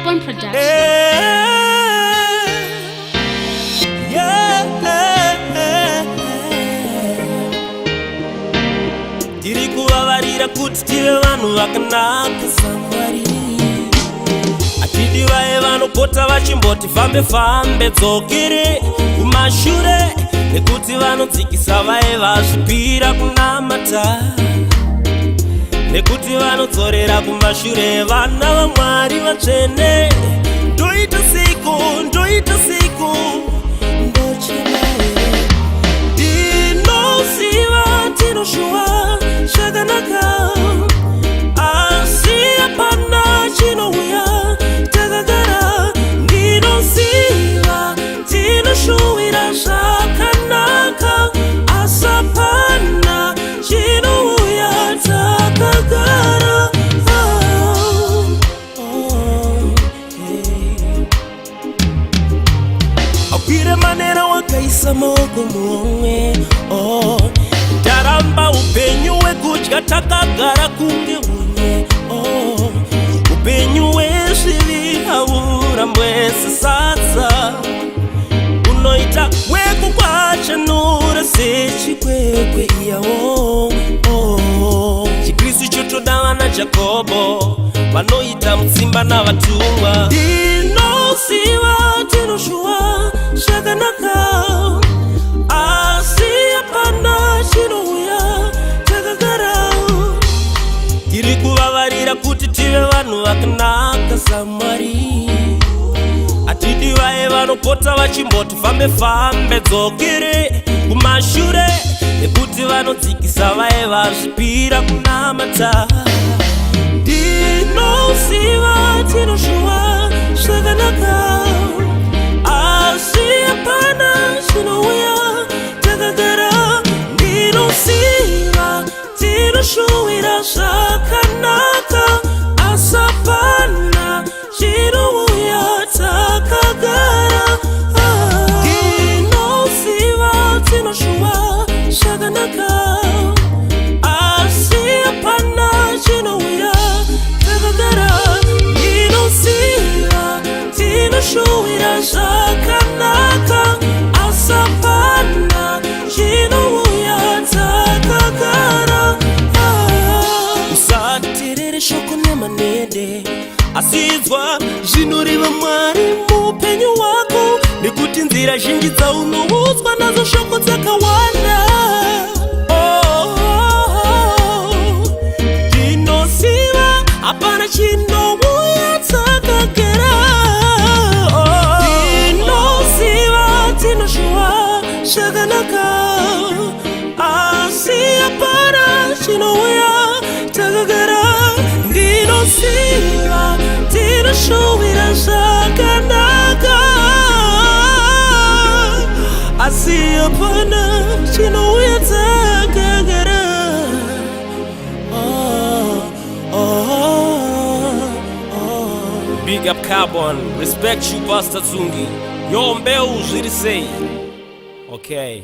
Carbon Production. Tiri kuvavarira kuti tive vanhu vakanaka saMwari. Atidi vaye vanopota vachimboti fambe dzokere kumashure, nekuti vanodzikisa vaye vazvipira kunamata, nekuti vanodzorera kumashure vana vaMwari vatsvene. Ndoita siku ndochema here, ndinoziva tinoshuva zvakanaka, asi hapana chinouya takagara. Ndinoziva tinoshuwira zvakanaka, asi hapana chinouya takagara. Akwire manera wakaisa maoko mumwe, ndaramba upenyu hwekudya takagara kunge unye, upenyu hwezvivi haurambwe sesadza, unoita hwekukwachanura sechikwekwe iyawo. Chikristu chotoda vana Jakobho vanoita mutsimba navatumwa. Ndinoziva tinoshuva zvakanaka, asi hapana chinouya takagara. Tiri kuvavarira kuti tive vanhu vakanaka saMwari. Atidi vaye vanopota vachimboti fambe dzokere kumashure, nekuti vanodzikisa vaye vazvipira kunamata. Ndinoziva tinoshuva zvakanaka, asi hapana chinouya takagara. Ndinoziva tinoshuwira zvakanaka, asi hapana chinouya takagara. Ndinoziva tinoshuva zvakanaka, asi hapana chinouya takagara. Ndinoziva tinoshuwira zvakanaka, asi hapana chinouya takagara. Usaterere shoko nemanede, asi inzwa zvinoriva Mwari muupenyu hwako, nekuti nzira zhinji dzaunoudzwa nadzo shoko dzakawanda. Ndinoziva hapana chinouya takagara. Ndinoziva tinoshuva zvakanaka, asi hapana chinouya takagara. Ndinoziva tinoshuwira zvakanaka, asi hapana chinouya takagara. Big up Carbon, respect you Pastor Tsungi. Yo mbeu zviri sei. Okay.